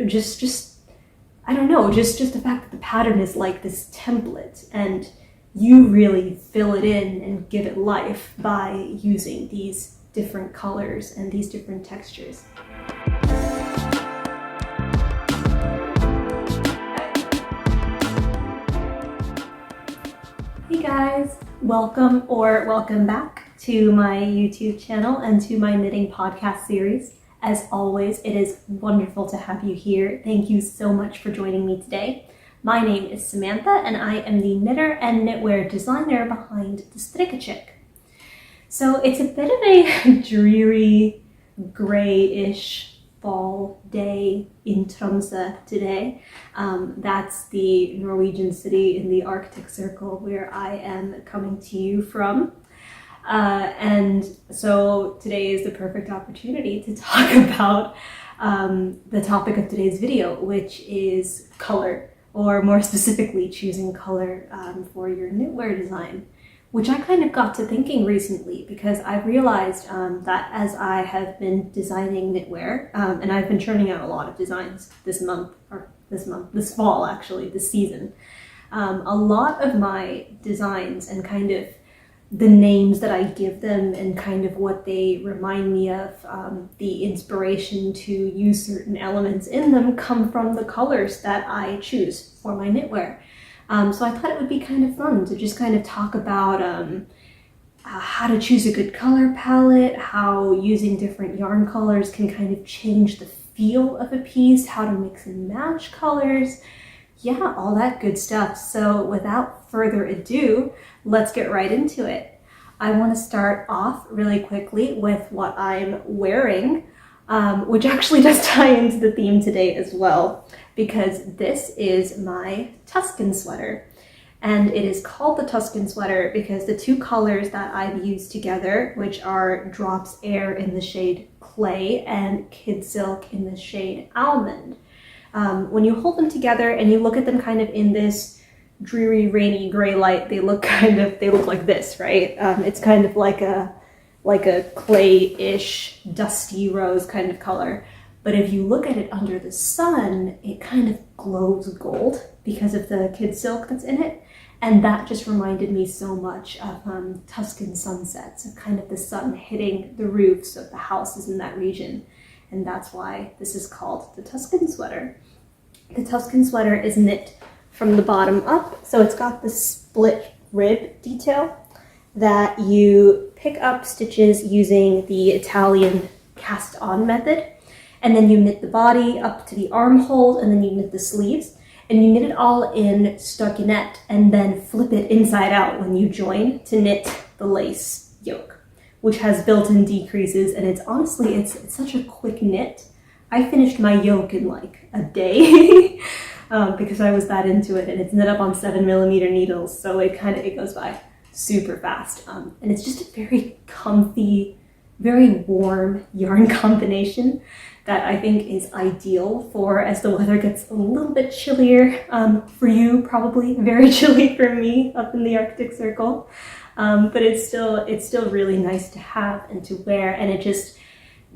just I don't know, just the fact that the pattern is like this template and you really fill it in and give it life by using these different colors and these different textures. Hey guys, welcome back to my YouTube channel and to my knitting podcast series. As always, it is wonderful to have you here. Thank you so much for joining me today. My name is Samantha and I am the knitter and knitwear designer behind the Strikkechick. So it's a bit of a dreary, grayish fall day in Tromsø today. That's the Norwegian city in the Arctic Circle where I am coming to you from. And so today is the perfect opportunity to talk about the topic of today's video, which is color, or more specifically choosing color for your knitwear design, which I kind of got to thinking recently because I've realized that as I have been designing knitwear, and I've been churning out a lot of designs this fall actually, this season, a lot of my designs and kind of the names that I give them and kind of what they remind me of, the inspiration to use certain elements in them come from the colors that I choose for my knitwear. So I thought it would be kind of fun to just kind of talk about how to choose a good color palette, how using different yarn colors can kind of change the feel of a piece, how to mix and match colors. Yeah, all that good stuff. So without further ado, let's get right into it. I want to start off really quickly with what I'm wearing, which actually does tie into the theme today as well, because this is my Tuscan sweater. And it is called the Tuscan sweater because the two colors that I've used together, which are Drops Air in the shade Clay and Kid Silk in the shade Almond, when you hold them together and you look at them kind of in this dreary, rainy gray light, they look like this, right? It's kind of like a clay-ish, dusty rose kind of color. But if you look at it under the sun, it kind of glows gold because of the Kid Silk that's in it. And that just reminded me so much of Tuscan sunsets, of kind of the sun hitting the roofs of the houses in that region. And that's why this is called the Tuscan sweater. The Tuscan sweater is knit from the bottom up, so it's got the split rib detail that you pick up stitches using the Italian cast on method, and then you knit the body up to the armhole, and then you knit the sleeves, and you knit it all in stockinette, and then flip it inside out when you join to knit the lace yoke, which has built-in decreases, and it's honestly, it's such a quick knit. I finished my yoke in like a day because I was that into it, and it's knit up on 7mm needles, so it goes by super fast. And it's just a very comfy, very warm yarn combination that I think is ideal for as the weather gets a little bit chillier, for you probably very chilly for me up in the Arctic Circle. But it's still really nice to have and to wear, and it just,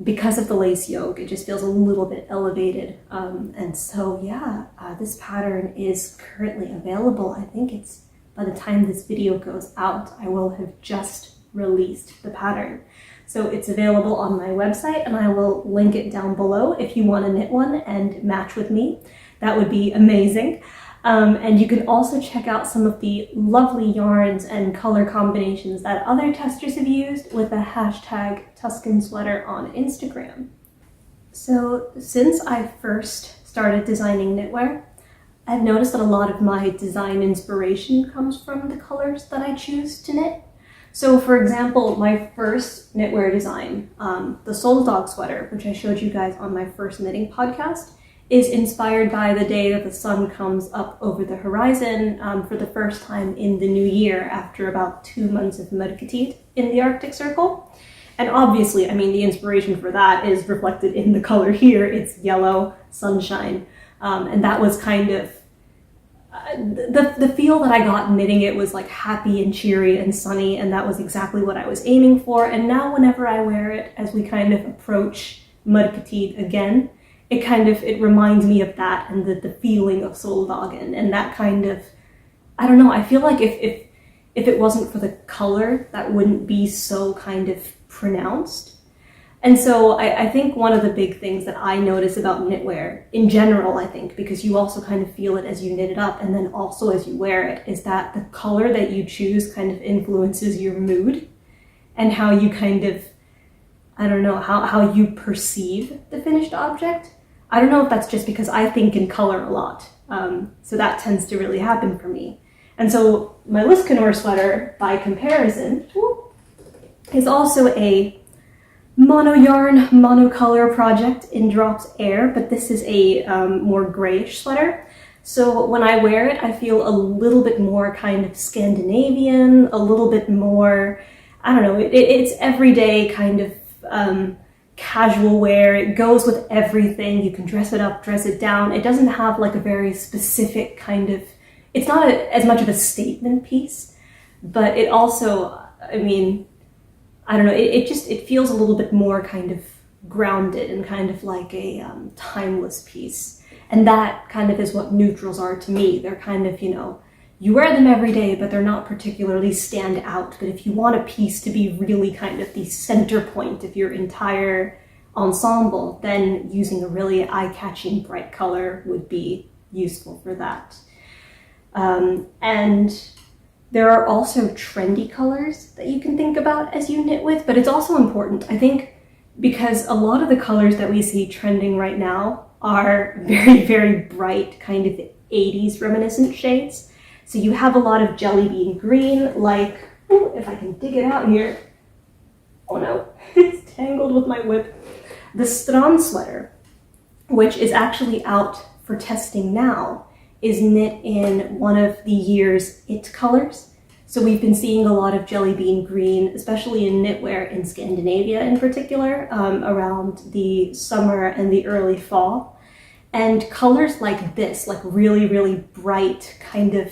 because of the lace yoke, it just feels a little bit elevated. And so yeah, this pattern is currently available. I think it's, by the time this video goes out, I will have just released the pattern. So it's available on my website, and I will link it down below if you want to knit one and match with me. That would be amazing. And you can also check out some of the lovely yarns and color combinations that other testers have used with the hashtag Tuscan sweater on Instagram. So since I first started designing knitwear, I've noticed that a lot of my design inspiration comes from the colors that I choose to knit. So for example, my first knitwear design, the Soul Dog sweater, which I showed you guys on my first knitting podcast, is inspired by the day that the sun comes up over the horizon for the first time in the new year after about 2 months of mørketid in the Arctic Circle. And obviously, I mean, the inspiration for that is reflected in the color here. It's yellow sunshine. And that was kind of, the feel that I got knitting it was like happy and cheery and sunny, and that was exactly what I was aiming for. And now whenever I wear it, as we kind of approach mørketid again, it reminds me of that and the feeling of soldagen and that kind of, I don't know, I feel like if it wasn't for the color, that wouldn't be so kind of pronounced. And so I think one of the big things that I notice about knitwear in general, I think, because you also kind of feel it as you knit it up and then also as you wear it, is that the color that you choose kind of influences your mood and how you kind of, I don't know, how you perceive the finished object. I don't know if that's just because I think in color a lot. So that tends to really happen for me. And so my Knitwear sweater, by comparison, is also a mono yarn, monocolor project in Drops Air, but this is a more grayish sweater. So when I wear it, I feel a little bit more kind of Scandinavian, a little bit more, I don't know, it's everyday kind of casual wear. It goes with everything. You can dress it up, dress it down. It doesn't have like a very specific kind of, it's not as much of a statement piece, but it also, I mean, I don't know, it feels a little bit more kind of grounded and kind of like a timeless piece. And that kind of is what neutrals are to me. They're kind of, you know, you wear them every day, but they're not particularly stand out. But if you want a piece to be really kind of the center point of your entire ensemble, then using a really eye-catching bright color would be useful for that. And there are also trendy colors that you can think about as you knit with, but it's also important, I think, because a lot of the colors that we see trending right now are very, very bright, kind of 80s reminiscent shades. So you have a lot of jelly bean green, like, ooh, if I can dig it out here. Oh no, it's tangled with my whip. The Strand sweater, which is actually out for testing now, is knit in one of the year's it colors. So we've been seeing a lot of jelly bean green, especially in knitwear in Scandinavia in particular, around the summer and the early fall. And colors like this, like really, really bright, kind of,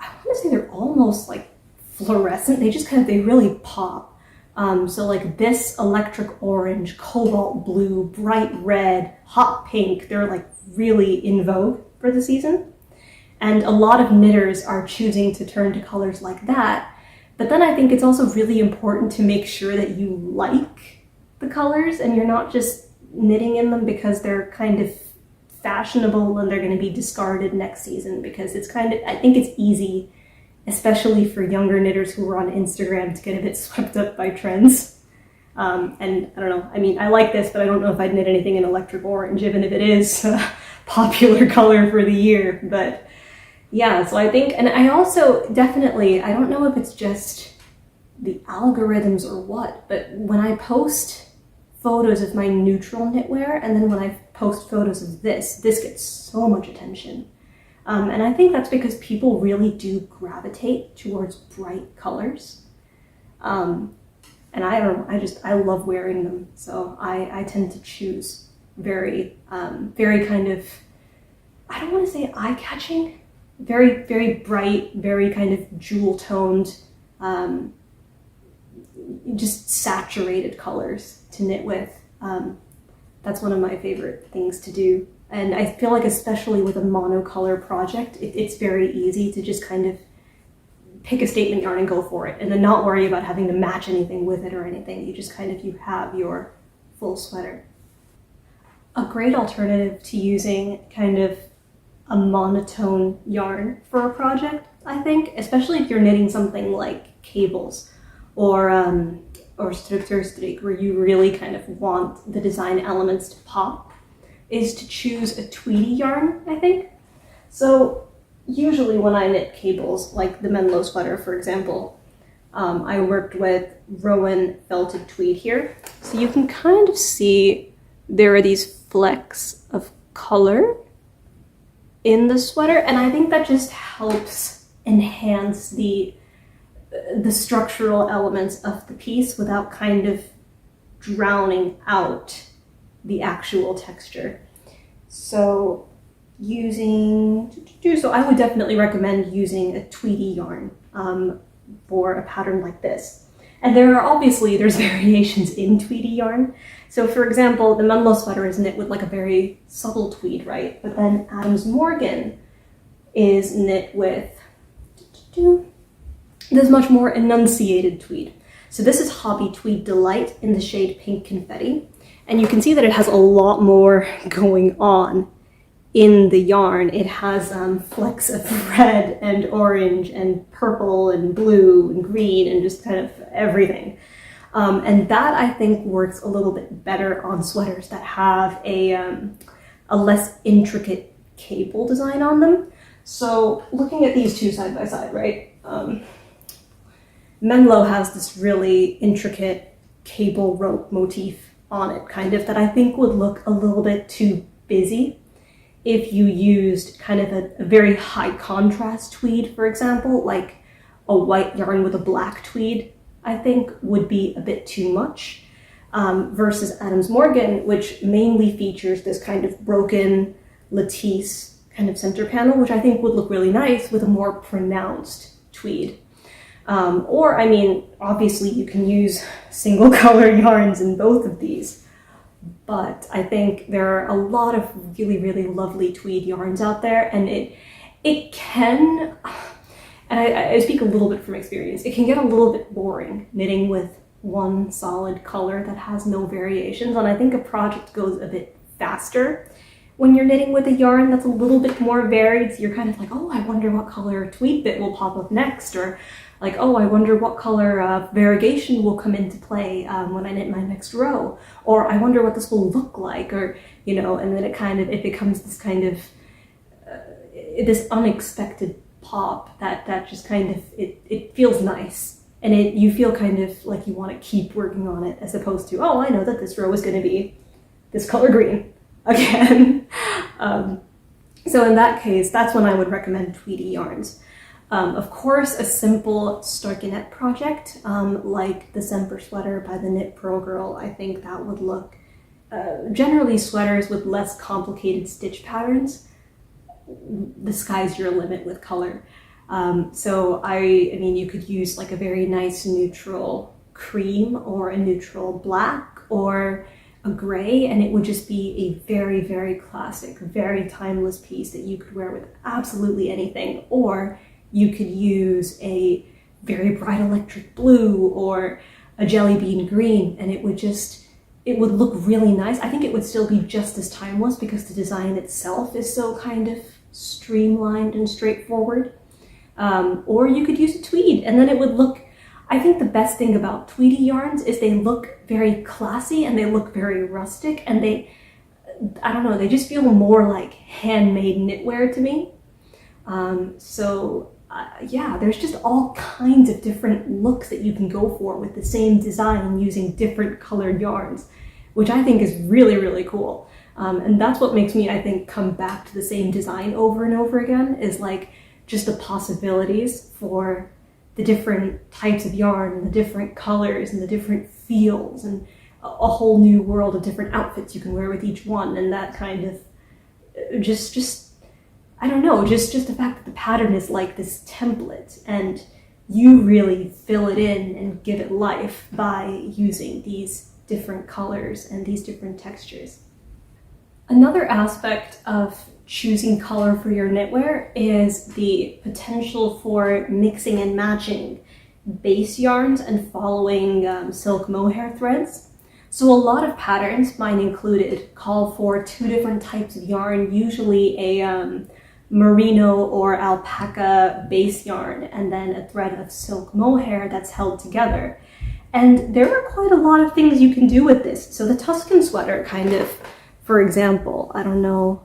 I want to say they're almost like fluorescent. They just kind of, they really pop. So like this electric orange, cobalt blue, bright red, hot pink, they're like really in vogue for the season. And a lot of knitters are choosing to turn to colors like that. But then I think it's also really important to make sure that you like the colors and you're not just knitting in them because they're kind of fashionable and they're going to be discarded next season, because it's kind of, I think it's easy, especially for younger knitters who are on Instagram, to get a bit swept up by trends. And I don't know, I mean, I like this, but I don't know if I'd knit anything in electric orange, even if it is a popular color for the year. But yeah, so I think, and I also definitely, I don't know if it's just the algorithms or what, but when I post photos of my neutral knitwear and then when I post photos of this gets so much attention. And I think that's because people really do gravitate towards bright colors. And I don't know, I love wearing them. So I tend to choose very, very kind of, I don't want to say eye-catching, very, very bright, very kind of jewel-toned, just saturated colors to knit with. That's one of my favorite things to do. And I feel like especially with a monocolor project, it's very easy to just kind of pick a statement yarn and go for it and then not worry about having to match anything with it or anything. You just kind of, you have your full sweater. A great alternative to using kind of a monotone yarn for a project, I think, especially if you're knitting something like cables or Strikkechick, where you really kind of want the design elements to pop, is to choose a tweedy yarn, I think. So usually when I knit cables, like the Menlo sweater, for example, I worked with Rowan felted tweed here. So you can kind of see there are these flecks of color in the sweater, and I think that just helps enhance the structural elements of the piece without kind of drowning out the actual texture. So I would definitely recommend using a tweedy yarn for a pattern like this. And there's variations in tweedy yarn. So for example, the Menlo sweater is knit with like a very subtle tweed, right? But then Adams Morgan is knit with this much more enunciated tweed. So this is Hobby Tweed Delight in the shade Pink Confetti. And you can see that it has a lot more going on in the yarn. It has flecks of red and orange and purple and blue and green and just kind of everything. And that I think works a little bit better on sweaters that have a less intricate cable design on them. So looking at these two side by side, right? Menlo has this really intricate cable rope motif on it, kind of, that I think would look a little bit too busy if you used kind of a very high contrast tweed, for example, like a white yarn with a black tweed, I think would be a bit too much, versus Adams Morgan, which mainly features this kind of broken lattice kind of center panel, which I think would look really nice with a more pronounced tweed. Or, I mean, obviously you can use single color yarns in both of these, but I think there are a lot of really, really lovely tweed yarns out there, and it can, and I speak a little bit from experience, it can get a little bit boring knitting with one solid color that has no variations, and I think a project goes a bit faster when you're knitting with a yarn that's a little bit more varied. So you're kind of like, oh, I wonder what color tweed bit will pop up next, or like, oh, I wonder what color variegation will come into play when I knit my next row, or I wonder what this will look like, or, you know, and then it becomes this kind of, this unexpected pop that just kind of, it feels nice, and you feel kind of like you want to keep working on it, as opposed to, oh, I know that this row is going to be this color green again. So in that case, that's when I would recommend tweedy yarns. Of course, a simple Strikkechick project, like the Semper sweater by the Knit Pro Girl, I think that would look, generally sweaters with less complicated stitch patterns, the sky's your limit with color. So I mean, you could use like a very nice neutral cream or a neutral black or a gray, and it would just be a very, very classic, very timeless piece that you could wear with absolutely anything. Or you could use a very bright electric blue or a jelly bean green, and it would look really nice. I think it would still be just as timeless because the design itself is so kind of streamlined and straightforward. Or you could use a tweed, and then it would look, I think the best thing about tweedy yarns is they look very classy and they look very rustic, and I don't know, they just feel more like handmade knitwear to me. Yeah, there's just all kinds of different looks that you can go for with the same design using different colored yarns, which I think is really, really cool. And that's what makes me, I think, come back to the same design over and over again, is like just the possibilities for the different types of yarn and the different colors and the different feels, and a whole new world of different outfits you can wear with each one. And that kind of just I don't know, just the fact that the pattern is like this template and you really fill it in and give it life by using these different colors and these different textures. Another aspect of choosing color for your knitwear is the potential for mixing and matching base yarns and following silk mohair threads. So a lot of patterns, mine included, call for two different types of yarn, usually a merino or alpaca base yarn, and then a thread of silk mohair that's held together. And there are quite a lot of things you can do with this. So the Tuscan sweater kind of, for example, I don't know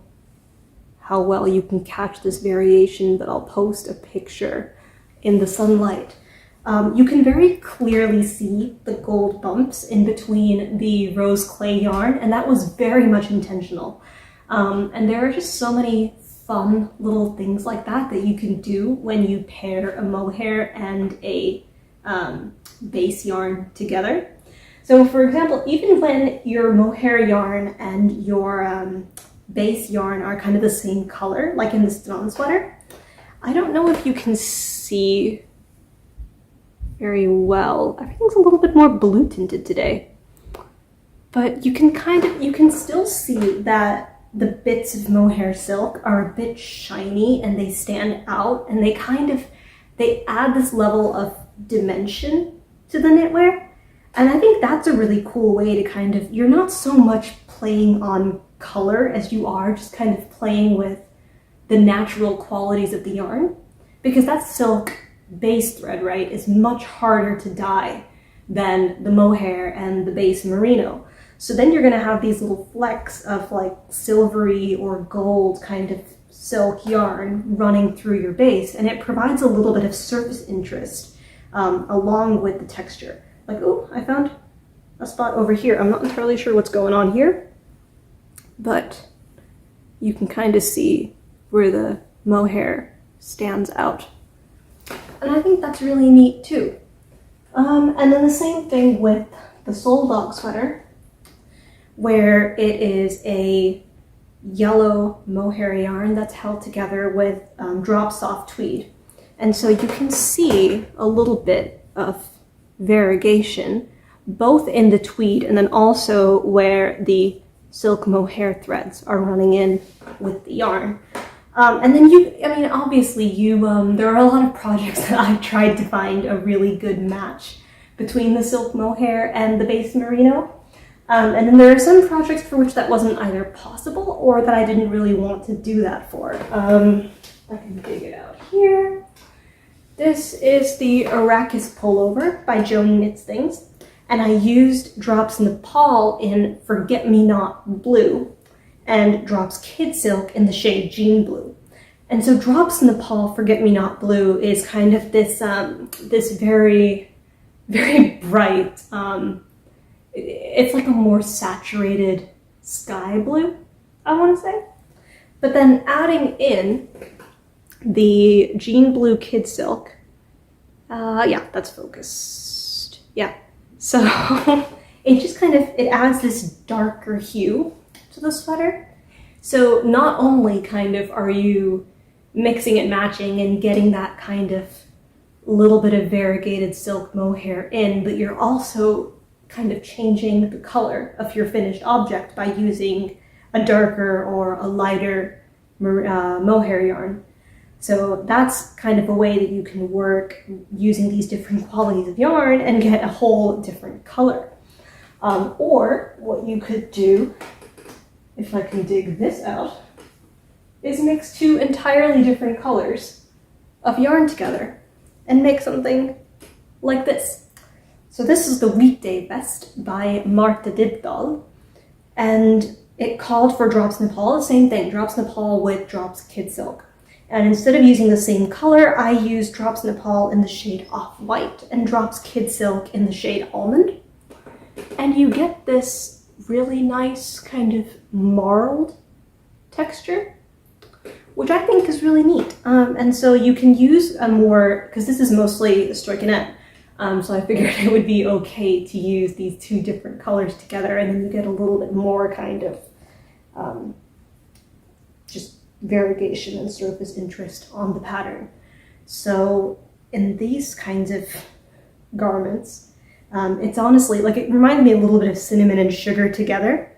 how well you can catch this variation, but I'll post a picture in the sunlight. You can very clearly see the gold bumps in between the rose clay yarn, and that was very much intentional. And there are just so many fun little things like that you can do when you pair a mohair and a base yarn together. So for example, even when your mohair yarn and your base yarn are kind of the same color, like in the Stone sweater, I don't know if you can see very well. Everything's a little bit more blue tinted today. but you can still see that the bits of mohair silk are a bit shiny and they stand out, and they add this level of dimension to the knitwear. And I think that's a really cool way to you're not so much playing on color as you are just kind of playing with the natural qualities of the yarn, because that silk base thread, right, is much harder to dye than the mohair and the base merino. So then you're going to have these little flecks of like silvery or gold kind of silk yarn running through your base, and it provides a little bit of surface interest along with the texture. Like, oh, I found a spot over here. I'm not entirely sure what's going on here, but you can kind of see where the mohair stands out. And I think that's really neat too. And then the same thing with the Soul Dog sweater, where it is a yellow mohair yarn that's held together with drop soft tweed. And so you can see a little bit of variegation, both in the tweed and then also where the silk mohair threads are running in with the yarn. And then obviously there are a lot of projects that I've tried to find a really good match between the silk mohair and the base merino. And then there are some projects for which that wasn't either possible or that I didn't really want to do that for. I can dig it out here. This is the Arrakis pullover by Joni Knits Things, and I used Drops Nepal in Forget Me Not Blue and Drops Kid Silk in the shade Jean Blue. And so Drops Nepal Forget Me Not Blue is kind of this this very, very bright, it's like a more saturated sky blue, I want to say. But then adding in the Jean Blue Kid Silk, yeah, that's focused. Yeah, so it just it adds this darker hue to the sweater. So not only are you mixing and matching and getting that kind of little bit of variegated silk mohair in, but you're also kind of changing the color of your finished object by using a darker or a lighter mohair yarn. So that's kind of a way that you can work using these different qualities of yarn and get a whole different color. Or what you could do, if I can dig this out, is mix two entirely different colors of yarn together and make something like this. So this is the Weekday Vest by Marta Dibdal, and it called for Drops Nepal, the same thing, Drops Nepal with Drops Kid Silk. And instead of using the same color, I used Drops Nepal in the shade Off-White and Drops Kid Silk in the shade Almond. And you get this really nice kind of marled texture, which I think is really neat. And so you can use a more, because this is mostly a Strikkechick, so I figured it would be okay to use these two different colors together, and then you get a little bit more kind of just variegation and surface interest on the pattern. So in these kinds of garments, it's honestly, it reminded me a little bit of cinnamon and sugar together.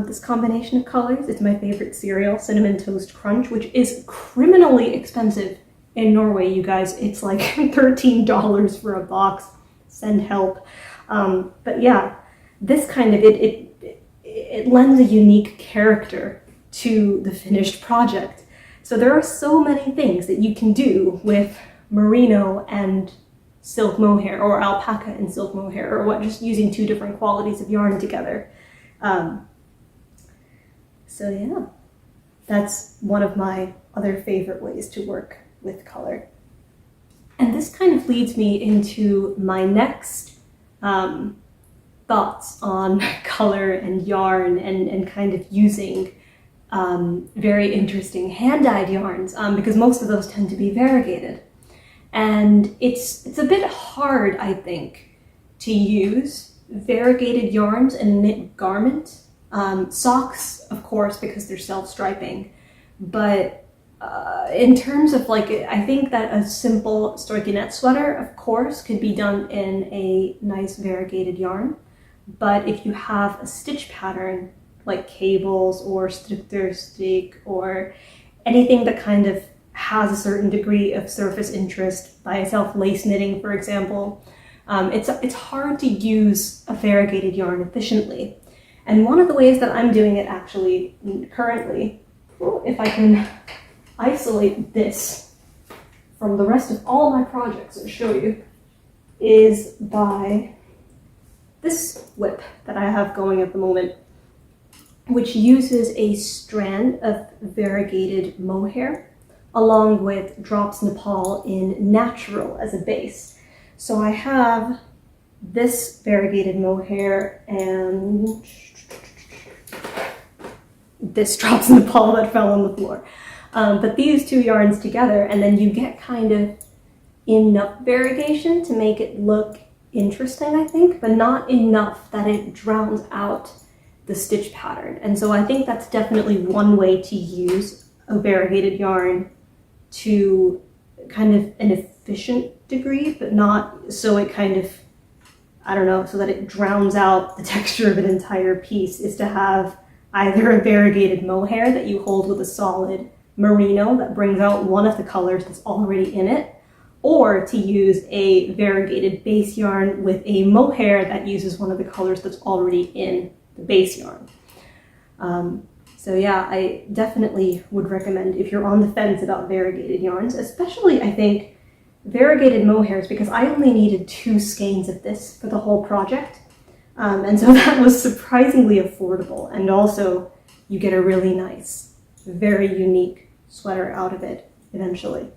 This combination of colors, it's my favorite cereal, Cinnamon Toast Crunch, which is criminally expensive in Norway, you guys. It's like $13 for a box. Send help. But yeah, this kind of, it lends a unique character to the finished project. So there are so many things that you can do with merino and silk mohair, or alpaca and silk mohair, or just using two different qualities of yarn together. So yeah, that's one of my other favorite ways to work with color. And this kind of leads me into my next thoughts on color and yarn and kind of using very interesting hand-dyed yarns, because most of those tend to be variegated. And it's a bit hard, I think, to use variegated yarns in a knit garment. Socks, of course, because they're self-striping, but in terms of I think that a simple Strikkechick sweater, of course, could be done in a nice variegated yarn. But if you have a stitch pattern like cables or Strikkechick or anything that kind of has a certain degree of surface interest, by itself lace knitting, for example, it's hard to use a variegated yarn efficiently. And one of the ways that I'm doing it actually currently, if I can isolate this from the rest of all my projects and show you, is by this whip that I have going at the moment, which uses a strand of variegated mohair along with drops Nepal in natural as a base. So I have this variegated mohair and this drops Nepal that fell on the floor. But these two yarns together, and then you get kind of enough variegation to make it look interesting, I think, but not enough that it drowns out the stitch pattern. And so I think that's definitely one way to use a variegated yarn to kind of an efficient degree, but not so it kind of, I don't know, so that it drowns out the texture of an entire piece, is to have either a variegated mohair that you hold with a solid merino that brings out one of the colors that's already in it, or to use a variegated base yarn with a mohair that uses one of the colors that's already in the base yarn. So yeah, I definitely would recommend, if you're on the fence about variegated yarns, especially I think variegated mohairs, because I only needed 2 skeins of this for the whole project. And so that was surprisingly affordable, and also you get a really nice, very unique sweater out of it eventually.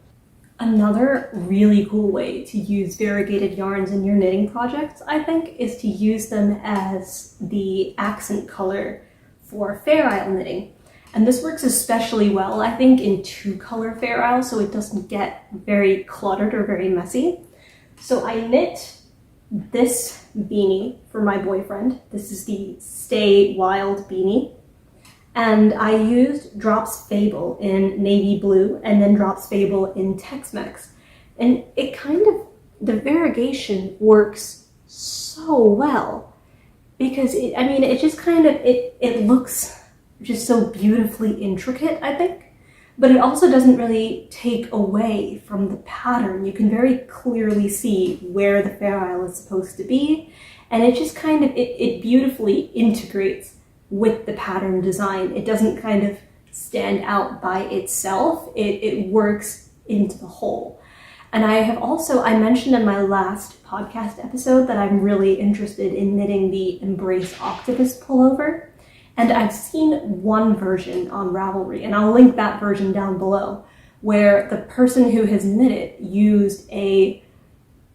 Another really cool way to use variegated yarns in your knitting projects, I think, is to use them as the accent color for Fair Isle knitting. And this works especially well, I think, in 2-color Fair Isle, so it doesn't get very cluttered or very messy. So I knit this beanie for my boyfriend. This is the Stay Wild beanie. And I used Drops Fable in navy blue and then Drops Fable in Tex-Mex. And it kind of, the variegation works so well because it just kind of, it looks just so beautifully intricate, I think. But it also doesn't really take away from the pattern. You can very clearly see where the Fair Isle is supposed to be. And it just kind of, it beautifully integrates with the pattern design. It doesn't kind of stand out by itself. It works into the whole. And I mentioned in my last podcast episode that I'm really interested in knitting the Embrace Octopus pullover. And I've seen one version on Ravelry, and I'll link that version down below, where the person who has knit it used I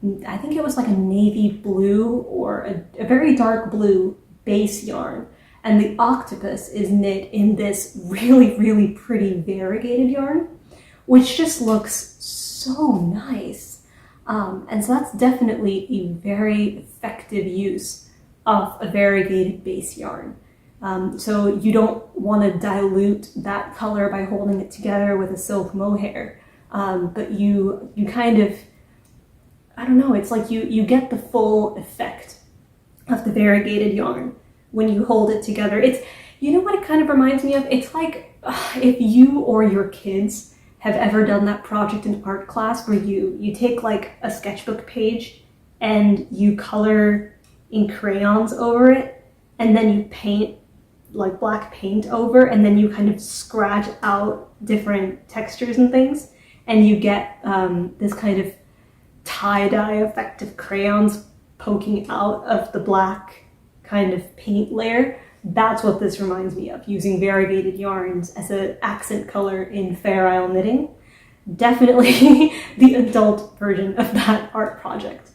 think it was like a navy blue or a very dark blue base yarn. And the octopus is knit in this really, really pretty variegated yarn, which just looks so nice. And so that's definitely a very effective use of a variegated base yarn. So you don't want to dilute that color by holding it together with a silk mohair. But you kind of, I don't know, it's like you get the full effect of the variegated yarn when you hold it together. It's, you know what it kind of reminds me of? It's like if you or your kids have ever done that project in art class where you take like a sketchbook page and you color in crayons over it, and then you paint like black paint over, and then you kind of scratch out different textures and things, and you get this kind of tie-dye effect of crayons poking out of the black kind of paint layer. That's what this reminds me of, using variegated yarns as an accent color in Fair Isle knitting. Definitely the adult version of that art project.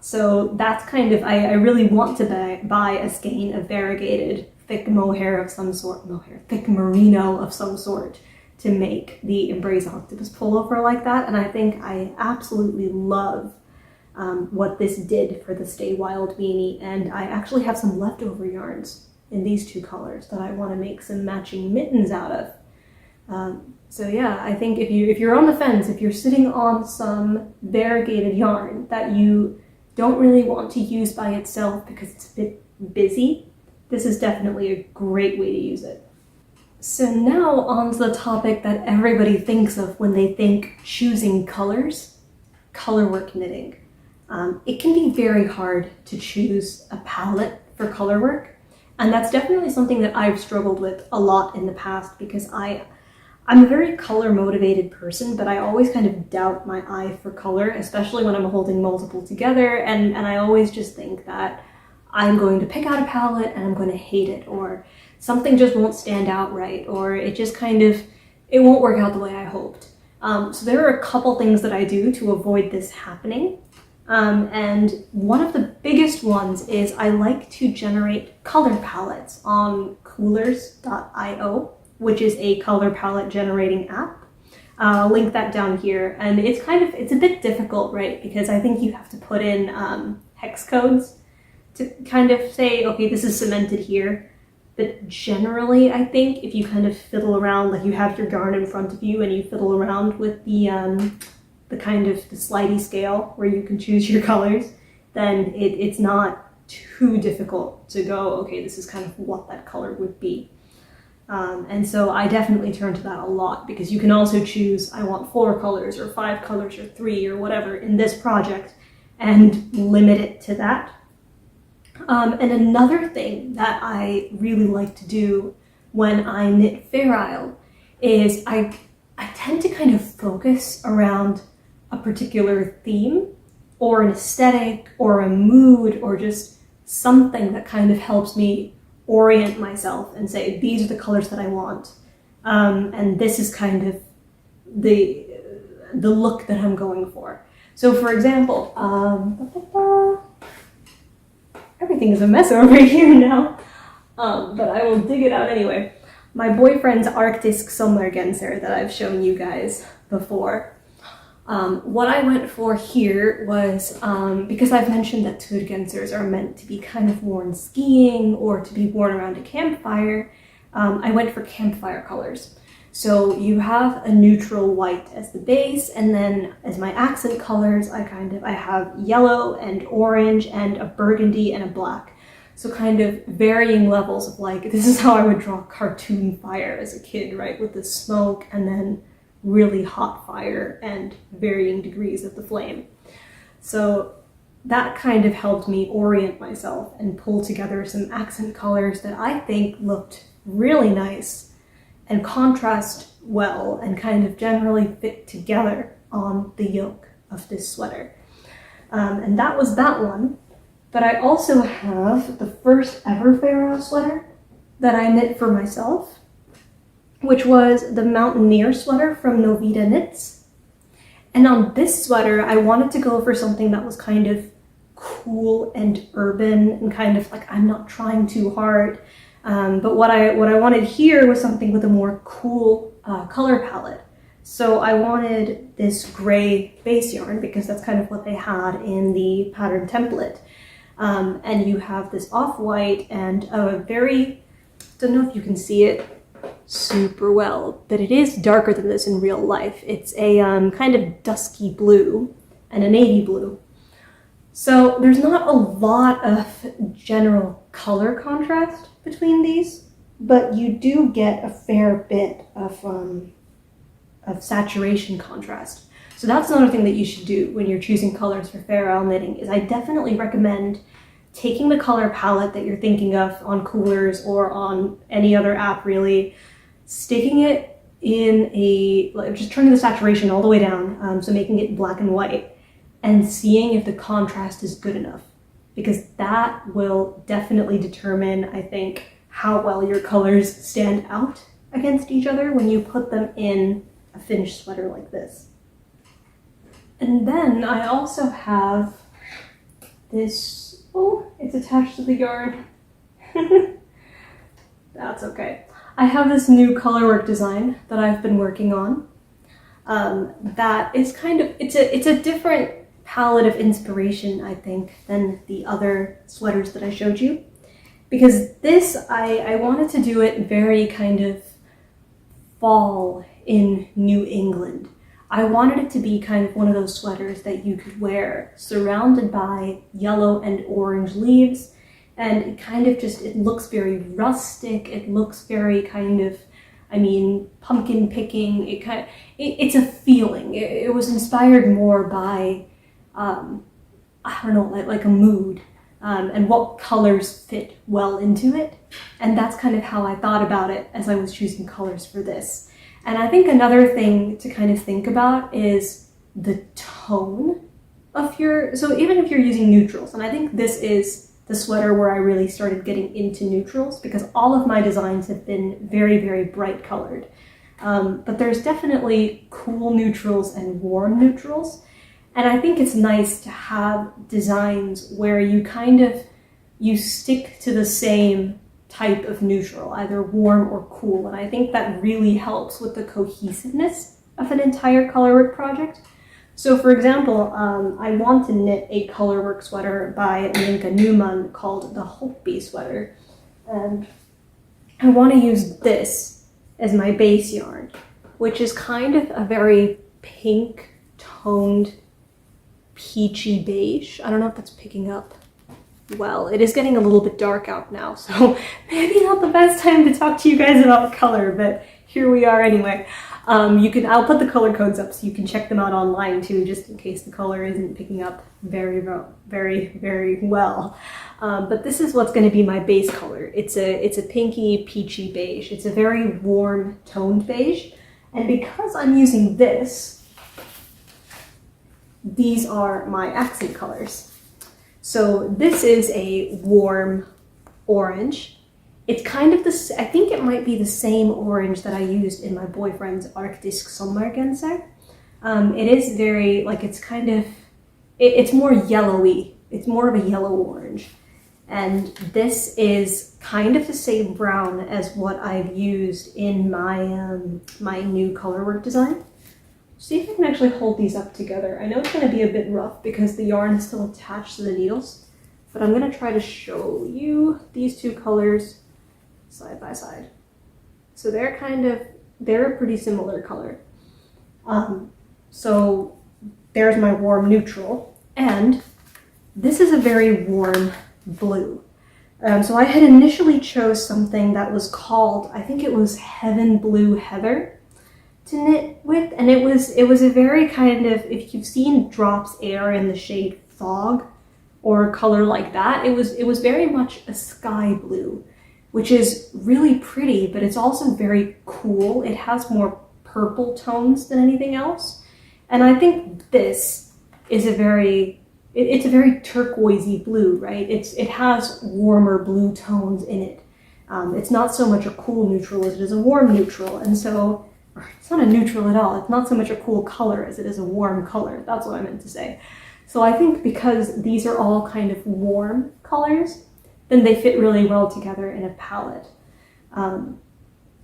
So that's kind of, I really want to buy a skein of variegated thick mohair of some sort, thick merino of some sort, to make the Embrace Octopus pullover like that. And I think I absolutely love what this did for the Stay Wild beanie. And I actually have some leftover yarns in these 2 colors that I want to make some matching mittens out of. So yeah, I think if you're on the fence, if you're sitting on some variegated yarn that you don't really want to use by itself because it's a bit busy, this is definitely a great way to use it. So now on to the topic that everybody thinks of when they think choosing colors, colorwork knitting. It can be very hard to choose a palette for colorwork, and that's definitely something that I've struggled with a lot in the past because I'm a very color motivated person, but I always kind of doubt my eye for color, especially when I'm holding multiple together, and I always just think that I'm going to pick out a palette and I'm going to hate it, or something just won't stand out right, or it just it won't work out the way I hoped. So there are a couple things that I do to avoid this happening. And one of the biggest ones is I like to generate color palettes on coolers.io, which is a color palette generating app. I'll link that down here. And it's a bit difficult, right? Because I think you have to put in hex codes to kind of say, okay, this is cemented here. But generally, I think if you kind of fiddle around, like you have your yarn in front of you and you fiddle around with the slidey scale where you can choose your colors, then it's not too difficult to go, okay, this is kind of what that color would be. And so I definitely turn to that a lot because you can also choose, I want 4 colors or 5 colors or 3 or whatever in this project and limit it to that. And another thing that I really like to do when I knit Fair Isle is I tend to kind of focus around a particular theme or an aesthetic or a mood or just something that kind of helps me orient myself and say, these are the colors that I want. And this is kind of the look that I'm going for. So for example, everything is a mess over here now, but I will dig it out anyway. My boyfriend's Arctic sommergenser that I've shown you guys before. What I went for here was, because I've mentioned that tweedgensers are meant to be kind of worn skiing or to be worn around a campfire, I went for campfire colors. So you have a neutral white as the base, and then as my accent colors, I have yellow and orange and a burgundy and a black. So kind of varying levels of like, this is how I would draw cartoon fire as a kid, right? With the smoke and then really hot fire and varying degrees of the flame. So that kind of helped me orient myself and pull together some accent colors that I think looked really nice and contrast well and kind of generally fit together on the yoke of this sweater. And that was that one. But I also have the first ever Fair Isle sweater that I knit for myself, which was the Mountaineer sweater from Novita Knits. And on this sweater, I wanted to go for something that was kind of cool and urban and kind of like, I'm not trying too hard. But what I wanted here was something with a more cool color palette. So I wanted this gray base yarn because that's kind of what they had in the pattern template. And you have this off-white and a very, don't know if you can see it super well, but it is darker than this in real life. It's a kind of dusky blue and a navy blue. So there's not a lot of general color contrast between these, but you do get a fair bit of saturation contrast. So that's another thing that you should do when you're choosing colors for Fair Isle knitting, is I definitely recommend taking the color palette that you're thinking of on Coolers or on any other app really, sticking it in just turning the saturation all the way down, so making it black and white, and seeing if the contrast is good enough. Because that will definitely determine, I think, how well your colors stand out against each other when you put them in a finished sweater like this. And then I also have this, oh, it's attached to the yarn. That's okay. I have this new colorwork design that I've been working on. That is kind of, it's a different palette of inspiration, I think, than the other sweaters that I showed you. Because this, I wanted to do it very kind of fall in New England. I wanted it to be kind of one of those sweaters that you could wear surrounded by yellow and orange leaves. And it kind of just, it looks very rustic. It looks very kind of, I mean, pumpkin picking. It's a feeling. It was inspired more by, I don't know, like a mood, and what colors fit well into it. And that's kind of how I thought about it as I was choosing colors for this. And I think another thing to kind of think about is the tone of so even if you're using neutrals, and I think this is the sweater where I really started getting into neutrals, because all of my designs have been very, very bright colored. But there's definitely cool neutrals and warm neutrals. And I think it's nice to have designs where you stick to the same type of neutral, either warm or cool. And I think that really helps with the cohesiveness of an entire colorwork project. So for example, I want to knit a colorwork sweater by Minka Newman called the Hope Bee sweater. And I want to use this as my base yarn, which is kind of a very pink toned peachy beige. I don't know if that's picking up well. It is getting a little bit dark out now, so maybe not the best time to talk to you guys about color, but here we are anyway. I'll put the color codes up so you can check them out online too, just in case the color isn't picking up very, very well. But this is what's going to be my base color. It's a pinky peachy beige. It's a very warm toned beige, and because I'm using this, these are my accent colors. So this is a warm orange. It's kind of I think it might be the same orange that I used in my boyfriend's Arktisk Sommergenser. It is very, like, it's kind of, it's more yellowy. It's more of a yellow orange. And this is kind of the same brown as what I've used in my, my new colorwork design. See if I can actually hold these up together. I know it's going to be a bit rough because the yarn is still attached to the needles, but I'm going to try to show you these two colors side by side. So they're a pretty similar color. So there's my warm neutral, and this is a very warm blue. So I had initially chose something that was called, I think it was Heaven Blue Heather, to knit with, and it was a very kind of, if you've seen Drops Air in the shade Fog or a color like that, it was very much a sky blue, which is really pretty, but it's also very cool. It has more purple tones than anything else, and I think this is it's a very turquoisey blue, right? It has warmer blue tones in it. It's not so much a cool neutral as it is a warm neutral, and so it's not a neutral at all. It's not so much a cool color as it is a warm color. That's what I meant to say. So I think because these are all kind of warm colors, then they fit really well together in a palette. And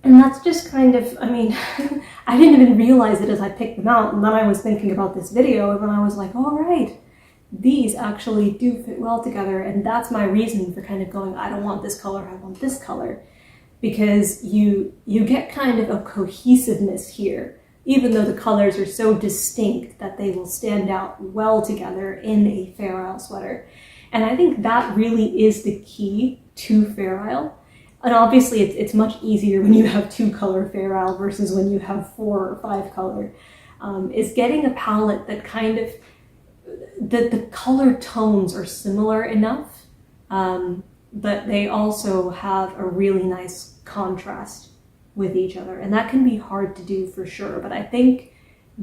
that's just kind of, I mean, I didn't even realize it as I picked them out, and then I was thinking about this video, and then I was like, all right, these actually do fit well together, and that's my reason for kind of going, I don't want this color, I want this color. Because you get kind of a cohesiveness here, even though the colors are so distinct that they will stand out well together in a Fair Isle sweater. And I think that really is the key to Fair Isle. And obviously it's much easier when you have 2-color Fair Isle versus when you have 4 or 5 color, is getting a palette that kind of, the color tones are similar enough, but they also have a really nice contrast with each other. And that can be hard to do for sure, but I think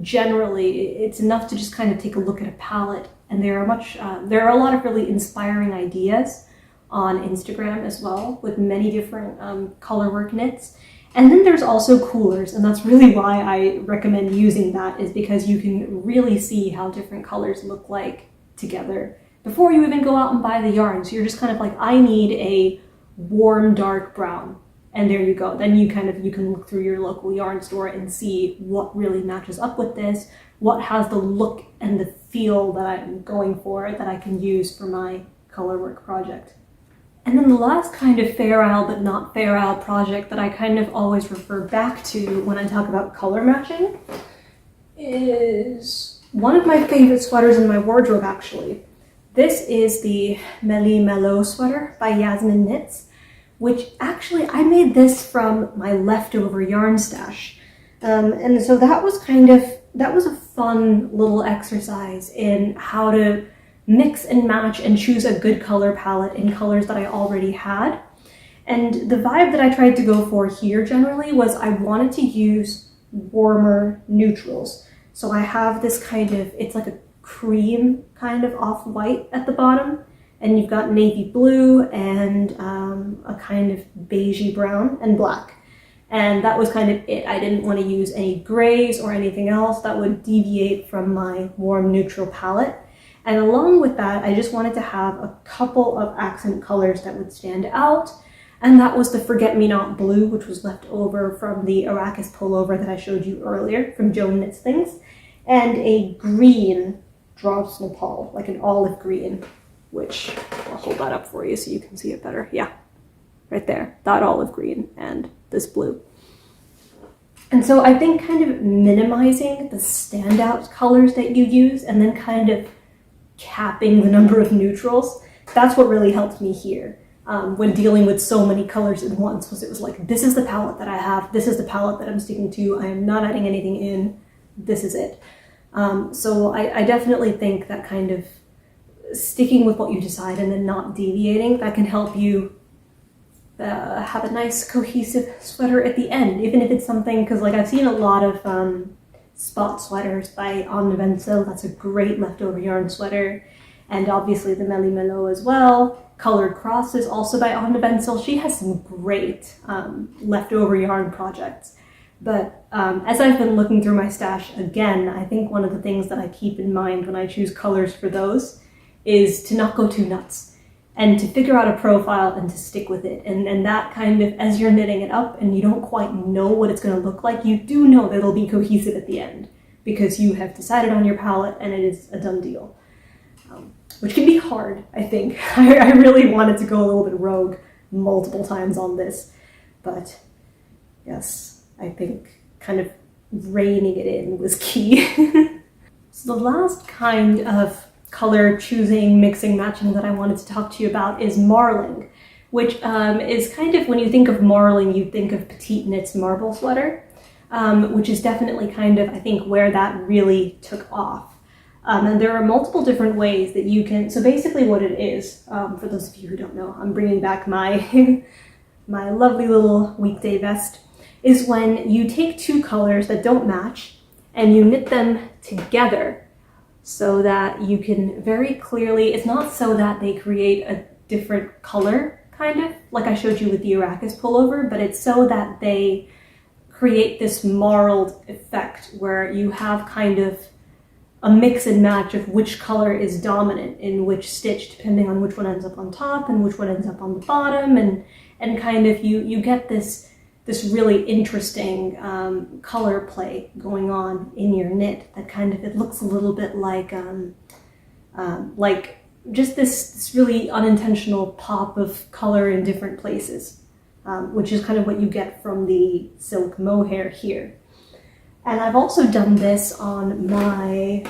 generally it's enough to just kind of take a look at a palette, and there are a lot of really inspiring ideas on Instagram as well, with many different colorwork knits. And then there's also coolers, and that's really why I recommend using that, is because you can really see how different colors look like together before you even go out and buy the yarn. So you're just kind of like, I need a warm dark brown, and there you go. Then you can look through your local yarn store and see what really matches up with this, what has the look and the feel that I'm going for, that I can use for my colorwork project. And then the last kind of Fair Isle but not Fair Isle project that I kind of always refer back to when I talk about color matching is one of my favorite sweaters in my wardrobe, actually. This is the Meli Mellow sweater by Yasmin Knits, which actually I made this from my leftover yarn stash. And so that was a fun little exercise in how to mix and match and choose a good color palette in colors that I already had. And the vibe that I tried to go for here generally was I wanted to use warmer neutrals. So I have this kind of, it's like a cream kind of off-white at the bottom, and you've got navy blue and a kind of beigey brown and black. And that was kind of it. I didn't want to use any grays or anything else that would deviate from my warm neutral palette. And along with that, I just wanted to have a couple of accent colors that would stand out. And that was the Forget-Me-Not blue, which was left over from the Arrakis pullover that I showed you earlier from Joan Knits Things, and a green Drops Nepal, like an olive green, which I'll hold that up for you so you can see it better. Yeah, right there, that olive green and this blue. And so I think kind of minimizing the standout colors that you use and then kind of capping the number of neutrals, that's what really helped me here. When dealing with so many colors at once, was it was like, this is the palette that I have, this is the palette that I'm sticking to, I am not adding anything in, this is it. So I definitely think that kind of sticking with what you decide and then not deviating, that can help you have a nice cohesive sweater at the end, even if it's something, because like I've seen a lot of spot sweaters by Anne Wenzel. That's a great leftover yarn sweater, and obviously the Meli Mellow as well. Colored Crosses, also by Anne Wenzel. She has some great leftover yarn projects. But as I've been looking through my stash again, I think one of the things that I keep in mind when I choose colors for those is to not go too nuts and to figure out a profile and to stick with it. And that kind of, as you're knitting it up and you don't quite know what it's going to look like, you do know that it'll be cohesive at the end because you have decided on your palette and it is a done deal. Which can be hard, I think. I really wanted to go a little bit rogue multiple times on this, but yes, I think kind of reining it in was key. So the last kind of color choosing, mixing, matching that I wanted to talk to you about is marling, which is kind of, when you think of marling, you think of Petite Knits marble sweater, which is definitely kind of, I think, where that really took off. And there are multiple different ways that you can, so basically what it is, for those of you who don't know, I'm bringing back my, my lovely little weekday vest, is when you take two colors that don't match and you knit them together so that you can very clearly, it's not so that they create a different color, kind of, like I showed you with the Arrakis pullover, but it's so that they create this marled effect where you have kind of a mix and match of which color is dominant in which stitch, depending on which one ends up on top and which one ends up on the bottom, and kind of you get this really interesting color play going on in your knit that kind of, it looks a little bit like just this really unintentional pop of color in different places, which is kind of what you get from the silk mohair here. And I've also done this on my,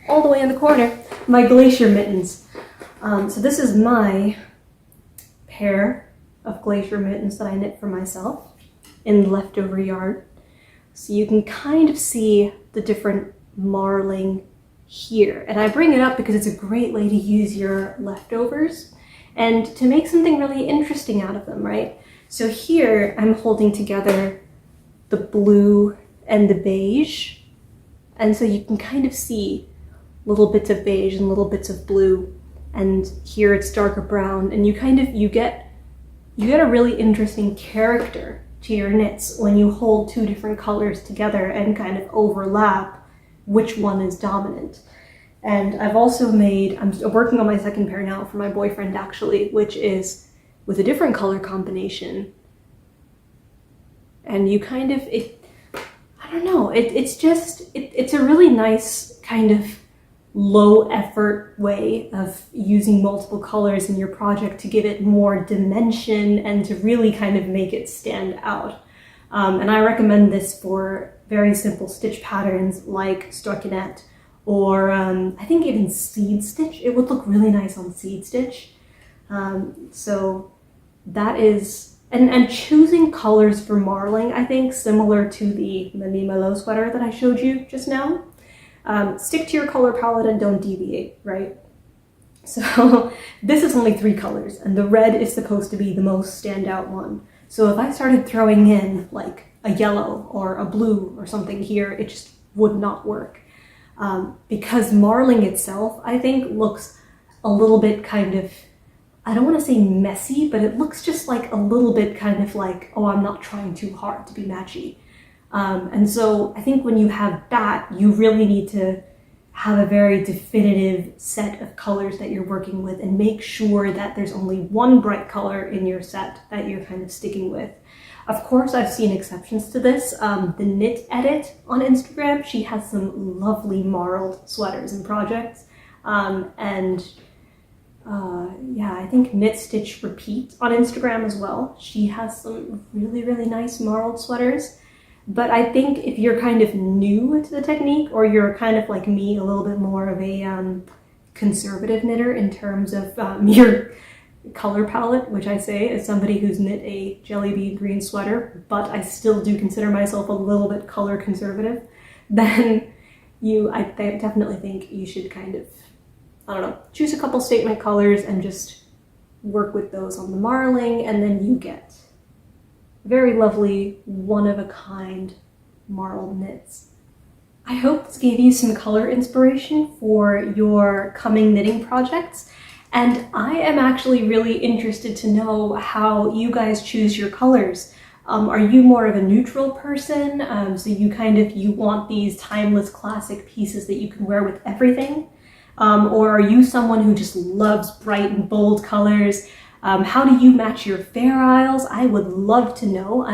all the way in the corner, my glacier mittens. So this is my pair of glacier mittens that I knit for myself in leftover yarn. So you can kind of see the different marling here. And I bring it up because it's a great way to use your leftovers and to make something really interesting out of them, right? So here I'm holding together the blue and the beige, and so you can kind of see little bits of beige and little bits of blue, and here it's darker brown, and you get a really interesting character to your knits when you hold two different colors together and kind of overlap which one is dominant. And I've also made, I'm working on my second pair now for my boyfriend actually, which is with a different color combination. And you kind of, I don't know, it's a really nice kind of low effort way of using multiple colors in your project to give it more dimension and to really kind of make it stand out. And I recommend this for very simple stitch patterns like Strikkechick or I think even seed stitch. It would look really nice on seed stitch. So that is, and choosing colors for marling, I think, similar to the Merino sweater that I showed you just now. Stick to your color palette and don't deviate, right? So this is only 3 colors, and the red is supposed to be the most standout one. So if I started throwing in like a yellow or a blue or something here, it just would not work. Because marling itself, I think, looks a little bit kind of, I don't want to say messy, but it looks just like a little bit kind of like, oh, I'm not trying too hard to be matchy. And so I think when you have that, you really need to have a very definitive set of colors that you're working with and make sure that there's only one bright color in your set that you're kind of sticking with. Of course, I've seen exceptions to this. The Knit Edit on Instagram, she has some lovely marled sweaters and projects. Yeah, I think Knit Stitch Repeat on Instagram as well. She has some really, really nice marled sweaters. But I think if you're kind of new to the technique, or you're kind of like me, a little bit more of a conservative knitter in terms of your color palette, which I say as somebody who's knit a jelly bean green sweater, but I still do consider myself a little bit color conservative, then I definitely think you should kind of, I don't know, choose a couple statement colors and just work with those on the marling, and then you get very lovely, one-of-a-kind marled knits. I hope this gave you some color inspiration for your coming knitting projects, and I am actually really interested to know how you guys choose your colors. Are you more of a neutral person? So you want these timeless classic pieces that you can wear with everything? Or are you someone who just loves bright and bold colors? How do you match your Fair Isles? I would love to know.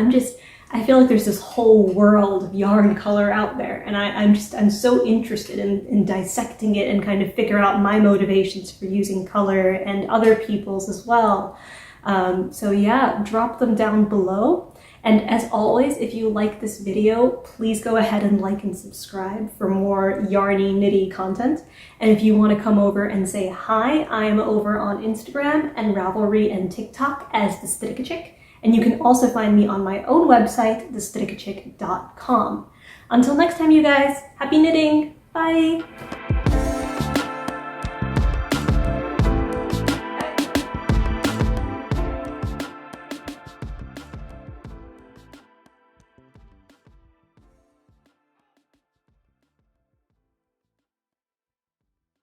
I feel like there's this whole world of yarn color out there, and I'm so interested in dissecting it and kind of figure out my motivations for using color and other people's as well. So yeah, drop them down below. And as always, if you like this video, please go ahead and like and subscribe for more yarny, knitty content. And if you want to come over and say hi, I'm over on Instagram and Ravelry and TikTok as the Strikkechick. And you can also find me on my own website, thestrikkechick.com. Until next time, you guys, happy knitting! Bye!